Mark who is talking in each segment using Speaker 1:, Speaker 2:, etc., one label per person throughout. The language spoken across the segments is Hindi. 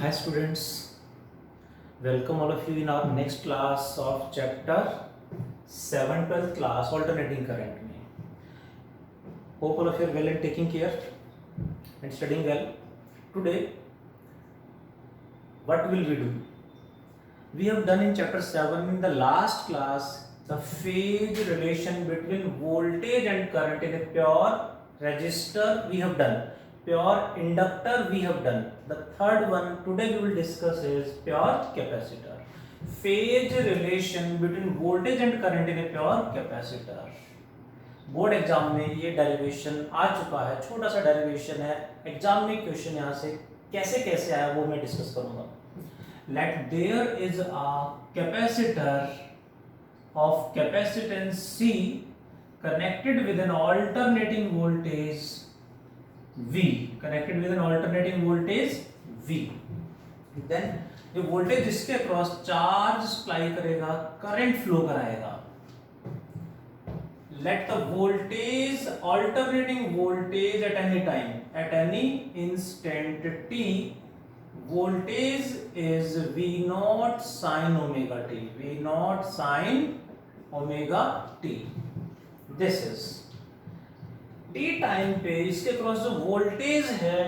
Speaker 1: Hi students, welcome all of you in our next class of chapter 7 12th class alternating current में. Hope all of you are well and taking care and studying well. Today what will we do? We have done in chapter 7 in the last class the phase relation between voltage and current in a pure resistor we have done. Pure inductor we have done. The third one today we will discuss is pure capacitor. Phase relation between voltage and current in a pure capacitor. Board exam में ये डेरिवेशन आ चुका है, छोटा सा डेरिवेशन है. एग्जाम में क्वेश्चन यहाँ से कैसे कैसे आया वो मैं डिस्कस करूंगा. Let there is a capacitor of capacitance C connected with an alternating voltage V, connected with an alternating voltage V. Then ये वोल्टेज इसके अक्रॉस चार्ज सप्लाई करेगा, करंट फ्लो कराएगा. Let the voltage, alternating voltage at any time, at any instant t, voltage is V naught sin omega t, V naught sin omega t. This is t time पे इसके क्रॉस जो वोल्टेज है,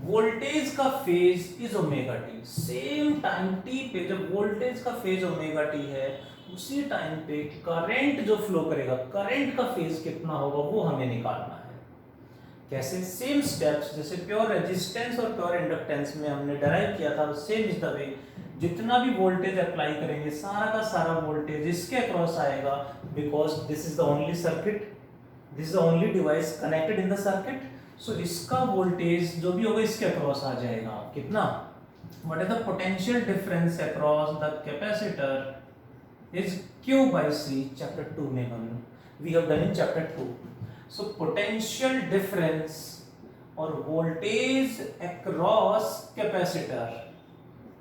Speaker 1: वोल्टेज का phase is omega T. Same time T पे जब वोल्टेज का फेज ओमेगा टी है, उसी टाइम पे करंट जो फ्लो करेगा, करंट का फेज कितना होगा वो हमें निकालना है. कैसे? सेम स्टेप्स जैसे प्योर रेजिस्टेंस और प्योर इंडक्टेंस में हमने डराइव किया था, सेम इज द वे. जितना भी वोल्टेज अप्लाई करेंगे सारा का सारा वोल्टेज इसके अक्रॉस आएगा, because this is the only circuit, this is the only device connected in the circuit. So इसका वोल्टेज जो भी होगा इसके अक्रॉस आ जाएगा. कितना? What is the potential difference across the capacitor is Q by C. Chapter 2 में हम we have done in chapter 2. So potential difference or voltage across capacitor,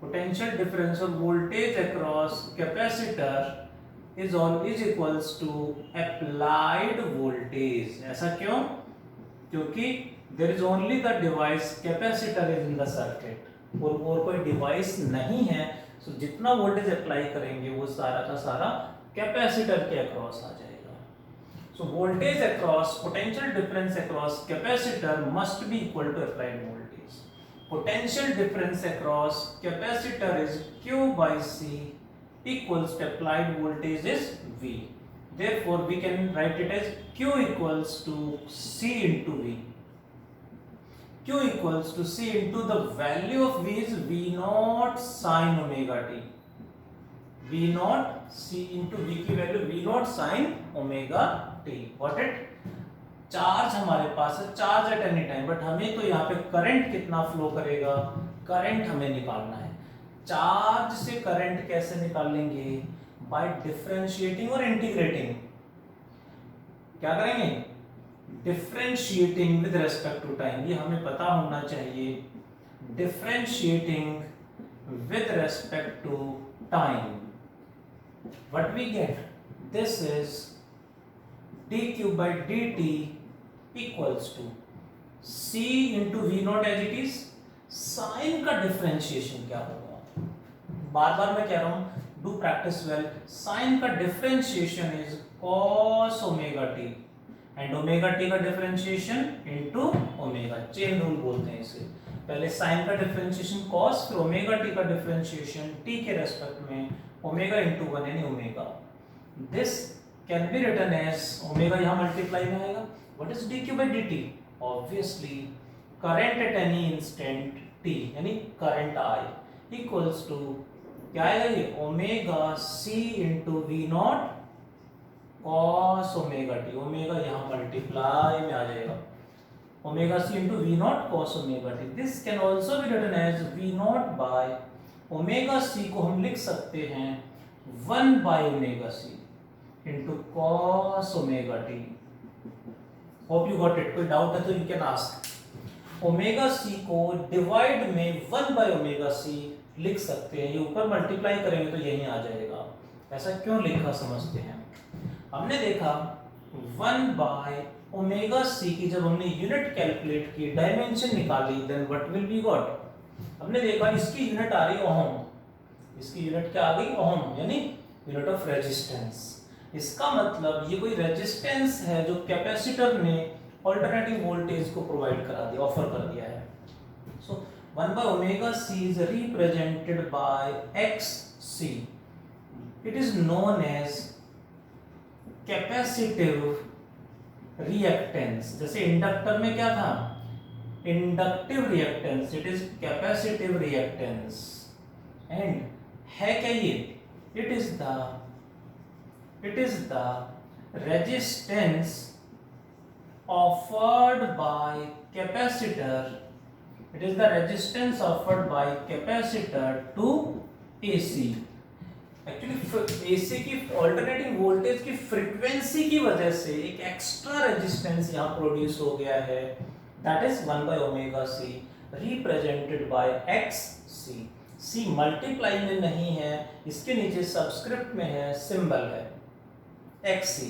Speaker 1: potential difference or voltage across capacitor is equals to applied voltage. ऐसा क्यों? क्योंकि there is only the device capacitor is in the circuit. और कोई डिवाइस नहीं है, so जितना वोल्टेज अप्लाई करेंगे वो सारा का सारा कैपेसिटर के अक्रॉस आ जाएगा. So voltage across, potential difference across capacitor must be equal to applied voltage. Potential difference across capacitor is Q by C equals to applied voltage is V. Therefore we can write it as Q equals to C into V. Q equals to C into the value of V is V naught sin omega t. V naught C into V की value V naught sin omega t. Got it? Charge हमारे पास है, charge at any time, but हमें तो यहाँ पे करंट कितना फ्लो करेगा, करंट हमें निकालना है. चार्ज से करंट कैसे निकालेंगे? बाय डिफरेंशिएटिंग और इंटीग्रेटिंग. क्या करेंगे? Differentiating with respect to time. ये हमें पता होना चाहिए. Differentiating with respect to time, what we get? This is dq by dt equals to c into V naught as it is. Sine का डिफरेंशिएशन क्या होगा? बार बार मैं कह रहा हूं, डू प्रैक्टिस वेल. साइन का differentiation is cos omega T and omega T का differentiation into omega. Chain rule बोलते हैं इसे. पहले साइन का डिफरेंशिएशन cos, फिर ओमेगा टी का डिफरेंशिएशन t के रेस्पेक्ट में ओमेगा इनटू 1 यानी omega. This can be written as omega यहां मल्टीप्लाई में आएगा. What is dq by dt? Obviously current at any instant t यानी करंट I इक्वल्स टू क्या आएगा? ये omega c into v naught cos omega T. Omega यहाँ मल्टीप्लाई में आ जाएगा. Omega C into V naught cos omega T. This can also be written as V naught by omega C को हम लिख सकते हैं 1 बाय omega C into cos omega T. Hope you got it. कोई डाउट है तो you can ask. Omega C को डिवाइड में 1 बाय ओमेगा सी लिख सकते हैं. ये ऊपर मल्टीप्लाई करेंगे तो यही आ जाएगा. ऐसा क्यों लिखा समझते हैं. हमने देखा 1 बाय ओमेगा सी की जब हमने यूनिट कैलकुलेट की, डायमेंशन निकाली, then what will be got? हमने देखा इसकी यूनिट आ रही ओम, इसकी यूनिट क्या आ गई ओम, यानी यूनिट ऑफ रेजिस्टेंस। इसका मतलब ये कोई रेजिस्टेंस है जो कैपेसिटर ने अल्टरनेटिंग वोल्टेज को प्रोवाइड करा दिया, ऑफर कर दिया है। सो 1 by omega c is represented by xc. It is known as capacitive reactance. जैसे इंडक्टर में क्या था, inductive reactance, it is capacitive reactance. And है क्या ये, it is the resistance offered by capacitor, it is the resistance offered by capacitor to AC। Actually AC की अल्टरनेटिंग वोल्टेज की फ्रीक्वेंसी की वजह से एक एक्स्ट्रा रेजिस्टेंस यहाँ प्रोड्यूस हो गया है, that is 1 by omega c represented by xc। c multiply में नहीं है, इसके नीचे सबस्क्रिप्ट में है, सिंबल है xc।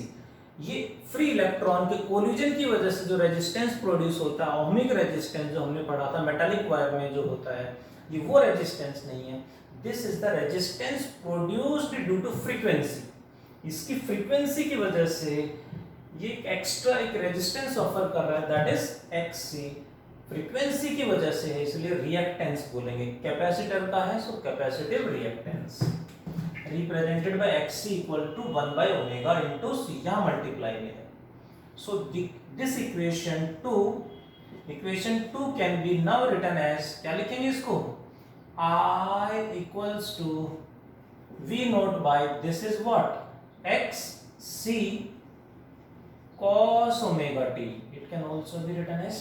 Speaker 1: ये फ्री इलेक्ट्रॉन के कोलिजन की वजह से जो रेजिस्टेंस प्रोड्यूस होता है, ओहमिक रेजिस्टेंस जो हमने पढ़ा था मेटालिक वायर में जो होता है, ये वो रेजिस्टेंस नहीं है। This is the resistance produced due to frequency. इसकी फ्रीक्वेंसी की वजह से ये एक्स्ट्रा एक रेजिस्टेंस ऑफर कर रहा है, दैट इज xc। फ्रीक्वेंसी की वजह से है, इसलिए रिएक्टेंस बोलेंगे। कैपेसिटर का है, so capacitive reactance represented by xc equal to 1 by omega into c, यहाँ मल्टीप्लाई में है। So this equation 2 can be now written as, क्या लिखेंगे इसको, I equals to V naught by, this is what, xc cos omega t. It can also be written as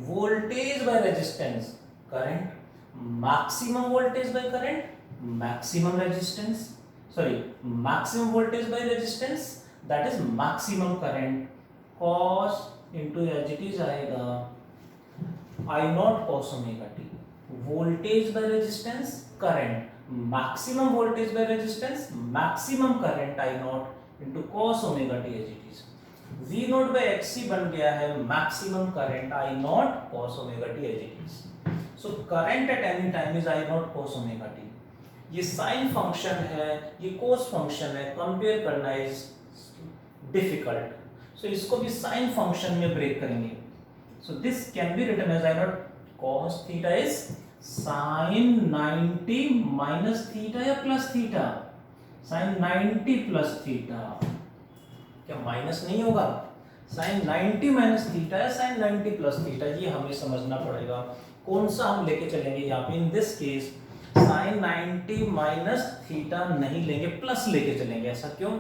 Speaker 1: voltage by resistance, current, maximum voltage by current, maximum resistance, sorry, maximum voltage by resistance, that is maximum current, cos into as it is आएगा I naught cos omega t। Voltage by resistance, current, maximum voltage by resistance, maximum current I naught into cos omega t as it is. v naught by xc बन गया है maximum current I naught cos omega t as it is. So current at any time is I naught cos omega t। ये साइन फंक्शन है, ये cos फंक्शन है, कंपेयर करना इज डिफिकल्ट। सो इसको भी साइन फंक्शन में ब्रेक करेंगे। So this can be written as I naught cos theta is sin 90 minus theta या plus theta, sin 90 plus theta, क्या माइनस नहीं होगा, sin 90 minus theta है, sin 90 plus theta, ये हमें समझना पड़ेगा। कौन सा हम लेके चलेंगे यहाँ पे, in this case sin 90 minus theta नहीं लेंगे, प्लस लेके चलेंगे। ऐसा क्यों,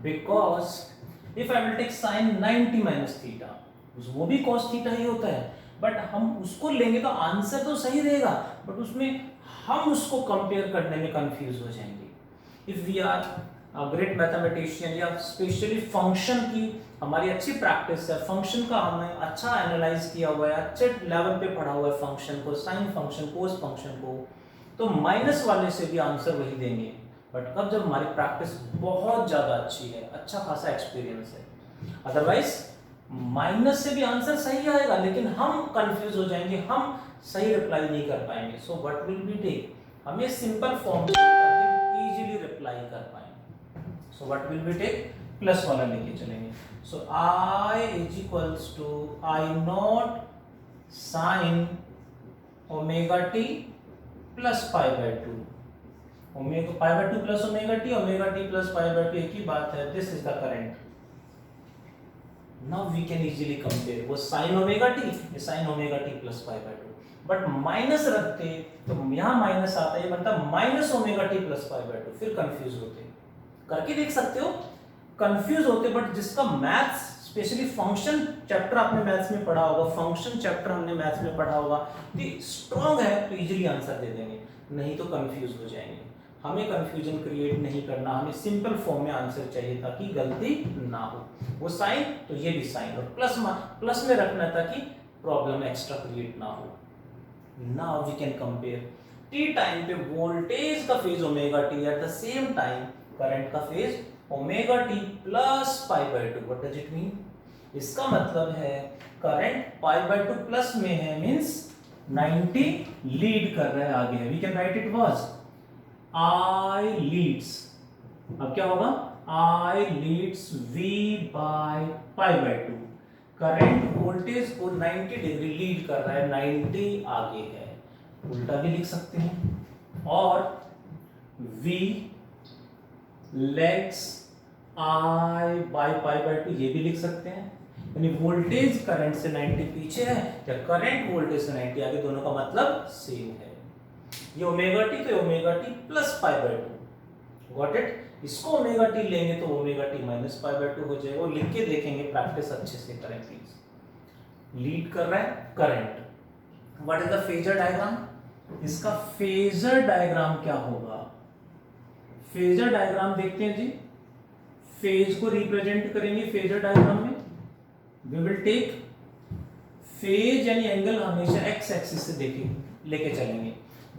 Speaker 1: because if I will take sin 90 minus theta, वो भी cos theta ही होता है, बट हम उसको लेंगे तो आंसर तो सही रहेगा, बट उसमें हम उसको कंपेयर करने में कंफ्यूज हो जाएंगे। If we are great mathematician या स्पेशली फंक्शन की हमारी अच्छी प्रैक्टिस है, फंक्शन का हमने अच्छा एनालाइज किया हुआ है, अच्छे लेवल पे पढ़ा हुआ है फंक्शन को, साइन फंक्शन, कोस फंक्शन को, तो माइनस वाले से भी आंसर वही देंगे। बट कब, जब हमारी प्रैक्टिस बहुत ज़्यादा अच्छी है, अच्छा खासा एक्सपीरियंस है, अदरवाइज माइनस से भी आंसर सही आएगा, लेकिन हम कंफ्यूज हो जाएंगे, हम सही रिप्लाई नहीं कर पाएंगे। So what will be take, हमें सिंपल फॉर्म ताकि इजीली रिप्लाई कर पाएं। So what will be take, plus वाला लेके चलेंगे। So I is equals to I naught sine omega T plus pi by 2, omega pi by 2 plus omega T plus pi by 2 एक ही बात है। This is the current. Now we can easily compare, वो sin ओमेगा टी, ये sin omega T plus pi by 2, but minus रखते तो यहाँ माइनस आता है, ये बनता minus omega T plus pi by 2, फिर कंफ्यूज होते, करके देख सकते हो, कंफ्यूज होते। बट जिसका मैथ्स स्पेशली फंक्शन चैप्टर आपने मैथ्स में पढ़ा होगा, फंक्शन चैप्टर हमने मैथ्स में पढ़ा होगा, तो स्ट्रॉन्ग है तो इजीली आंसर दे देंगे, नहीं तो कंफ्यूज हो जाएंगे। हमें कंफ्यूजन क्रिएट नहीं करना, हमें सिंपल फॉर्म में आंसर चाहिए ताकि गलती ना हो। वो साइन तो ये भी साइन, और प्लस में रखना ताकि प्रॉब्लम एक्स्ट्रा क्रिएट ना हो। Now we can compare, T time पे वोल्टेज का phase omega T, at the same time current का phase omega T plus pi by 2। What does it mean, इसका मतलब है करंट पाई बाय 2 प्लस में है, मींस 90 लीड कर रहा है आगे है, we can write it was I leads, अब क्या होगा I leads V by pi by 2, current voltage को 90 डिग्री लीड कर रहा है, 90 आगे है, उल्टा भी लिख सकते हैं, और V legs I bye pi by 2 ये भी लिख सकते हैं, यानी वोल्टेज करंट से 90 पीछे है या करंट वोल्टेज से 90 आगे, दोनों का मतलब सेम है। ये ओमेगा टी तो omega T plus pi by 2, got it. इसको ओमेगा टी लेंगे तो omega T minus pi by 2 हो जाएगा, और लिख के देखेंगे, प्रैक्टिस अच्छे से करें प्लीज। लीड कर रहा है current, what is the phasor diagram, इसका फेजर डायग्राम क्या होगा, फेजर डायग्राम देखते हैं जी। फेज को रिप्रेजेंट करेंगे फेजर डायग्राम में, वी विल टेक फेज यानी एंगल हमेशा एक्स एक्सिस से देखें लेके चलेंगे,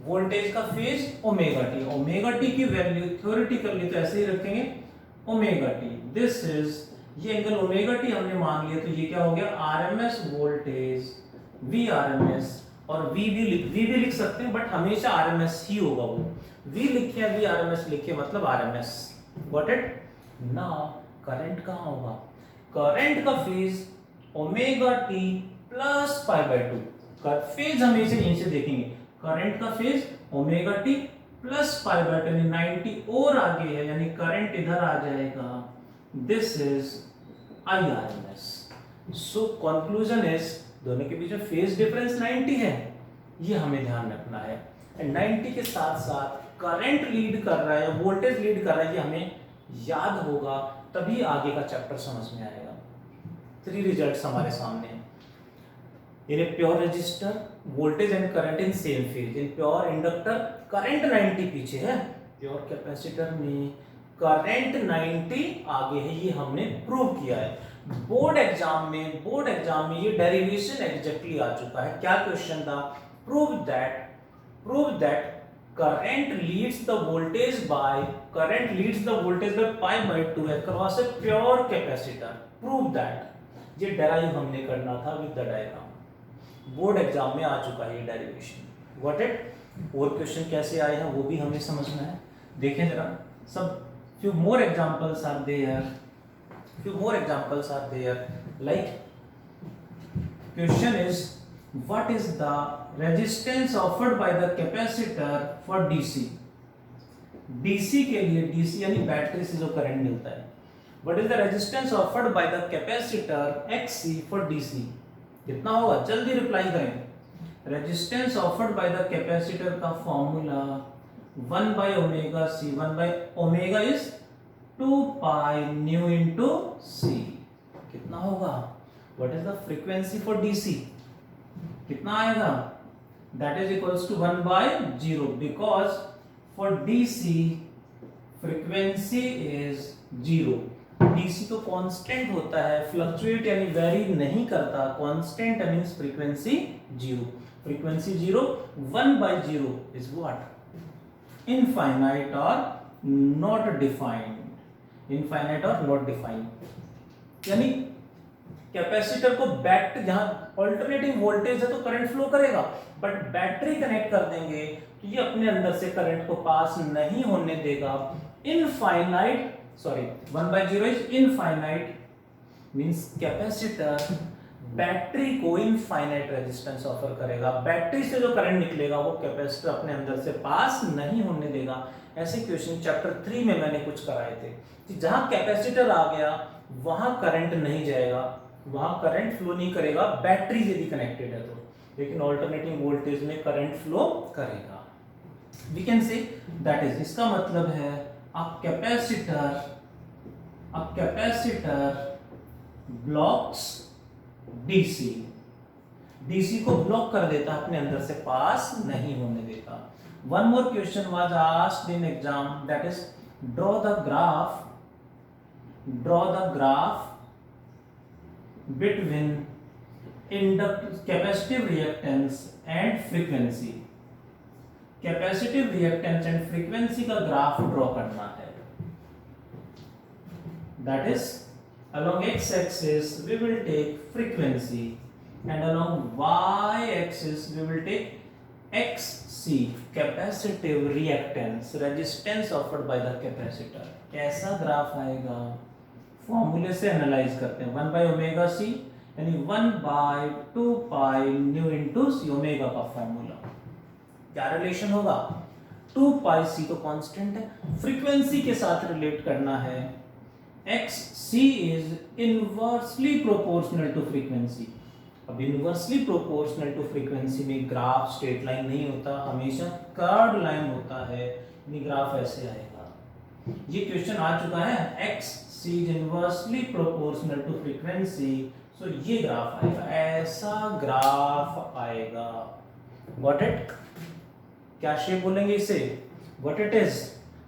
Speaker 1: वोल्टेज का phase omega T, omega T की वैल्यू थ्योरेटिकली तो ऐसे ही रखेंगे ओमेगा टी, दिस इज, ये एंगल ओमेगा टी हमने मान लिया तो ये क्या हो गया आरएमएस वोल्टेज वी आरएमएस, और वी भी लिख सकते हैं बट हमेशा आरएमएस ही होगा, वो वी लिखे वी आरएमएस लिखे मतलब RMS, got it. Now current कहां होगा, करंट का phase omega T plus pi by 2, phase हमेशा यहीं से देखेंगे, करंट का phase omega T plus pi by 2 यानी 90 और आगे है, यानी करंट इधर आ जाएगा, this is IRMS। So conclusion is दोनों के बीच में फेज डिफरेंस 90 है, ये हमें ध्यान रखना है, एंड 90 के साथ साथ करंट लीड कर रहा है, वोल्टेज लीड कर रहा है, ये हमें याद होगा, तभी आगे का चैप्टर समझ में आएगा। 3 रिजल्ट्स हमारे सामने हैं, in a pure resistor voltage and current in same phase, in pure inductor current 90 पीछे है, प्योर कैपेसिटर में करंट 90 आगे है, ये हमने प्रूव किया है। बोर्ड एग्जाम में ये डेरिवेशन एग्जैक्टली आ चुका है, क्या क्वेश्चन था, prove that current leads the voltage by pi by 2 across a pure capacitor, prove that, ये derive हमने करना था with the diagram, board exam में आ चुका है ये डेरिवेशन, गॉट इट। और क्वेश्चन कैसे आए हैं वो भी हमें समझना है, देखें जरा, सब few more examples are there, like question is what is the resistance offered by the capacitor for DC के लिए, DC यानी बैटरी से जो करंट मिलता है, what is the resistance offered by the capacitor XC for DC, कितना होगा, जल्दी रिप्लाई करें। Resistance offered by the capacitor का formula 1 by omega C, 1 by omega is 2 pi nu into C, कितना होगा, what is the frequency for DC, कितना आएगा, that is equals to 1 by 0, because for DC frequency is 0, DC तो कांस्टेंट होता है, फ्लक्चुएट यानी वेरी नहीं करता, constant means frequency 0, frequency 0, 1 by 0 is what, infinite or not defined, infinite or not defined, यानी कैपेसिटर को जहां अल्टरनेटिंग वोल्टेज है तो करंट फ्लो करेगा, बट बैटरी कनेक्ट कर देंगे तो ये अपने अंदर से करंट को पास नहीं होने देगा, infinite, sorry 1 by 0 is infinite, means capacitor battery को इनफाइनाइट रेजिस्टेंस ऑफर करेगा, बैटरी से जो करंट निकलेगा वो कैपेसिटर अपने अंदर से पास नहीं होने देगा। ऐसे क्वेश्चन चैप्टर 3 में मैंने कुछ कराए थे कि जहां कैपेसिटर आ गया वहां करंट नहीं जाएगा, वहां करंट फ्लो नहीं करेगा, बैटरी यदि कनेक्टेड है तो, लेकिन अल्टरनेटिंग वोल्टेज में करंट फ्लो करेगा। We can say that is, इसका मतलब है अ कैपेसिटर ब्लॉक्स डीसी को ब्लॉक कर देता, अपने अंदर से पास नहीं होने देता। One more question was asked in exam, that is draw the graph between capacitive reactance and frequency, capacitive reactance and frequency का ग्राफ ड्रॉ करना है, that is along x axis we will take frequency and along y axis we will take xc, capacitive reactance, resistance offered by the capacitor. कैसा ग्राफ आएगा? फॉर्मूले से एनालाइज करते हैं, 1 by ओमेगा सी यानी 1 by 2 pi nu into C, omega का फॉर्मूला। क्या रिलेशन होगा? 2 पाई सी तो कांस्टेंट है, फ्रीक्वेंसी के साथ रिलेट करना है। X C is inversely proportional to frequency. अब इनवर्सली प्रोपोर्शनल टू फ्रीक्वेंसी में ग्राफ स्ट्रेट लाइन नहीं होता, हमेशा कर्व्ड लाइन होता है, यानी ग्राफ ऐसे आएगा। ये क्वेश्चन आ चुका है, X C is inversely proportional to frequency, so ये ग्राफ आएगा, ऐसा ग्राफ आएगा। व्हाट इट, क्या शेप बोलेंगे इसे? What it is?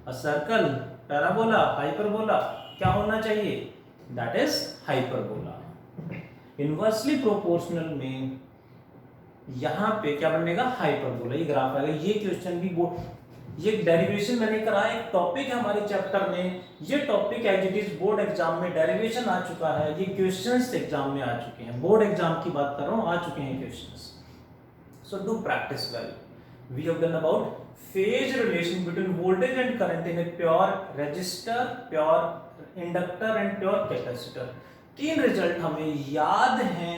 Speaker 1: A circle, parabola, hyperbola, क्या होना चाहिए? That is hyperbola. Inversely proportional में यहां पे क्या बनेगा? हाइपरबोला, ये ग्राफ आएगा। ये क्वेश्चन भी ये डेरिवेशन मैंने कराया, एक टॉपिक है हमारे चैप्टर में, ये topic as it is board exam में डेरिवेशन आ चुका है, ये क्वेश्चंस एग्जाम में आ चुके हैं, बोर्ड एग्जाम की बात कर रहा हूं, आ चुके हैं questions. So do practice well. We have done about phase relation between voltage and current in a pure resistor, pure inductor and pure capacitor. तीन रिजल्ट हमें याद हैं,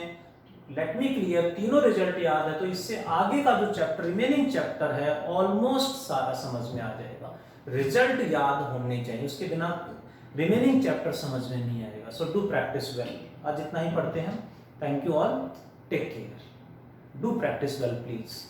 Speaker 1: लेट मी क्लियर, तीनों रिजल्ट याद है तो इससे आगे का जो चैप्टर, रिमेनिंग चैप्टर है, ऑलमोस्ट सारा समझ में आ जाएगा। रिजल्ट याद होने चाहिए, उसके बिना रिमेनिंग चैप्टर समझ में नहीं आएगा। So do practice well. आज इतना ही पढ़ते हैं। Thank you all, take care, do practice well please.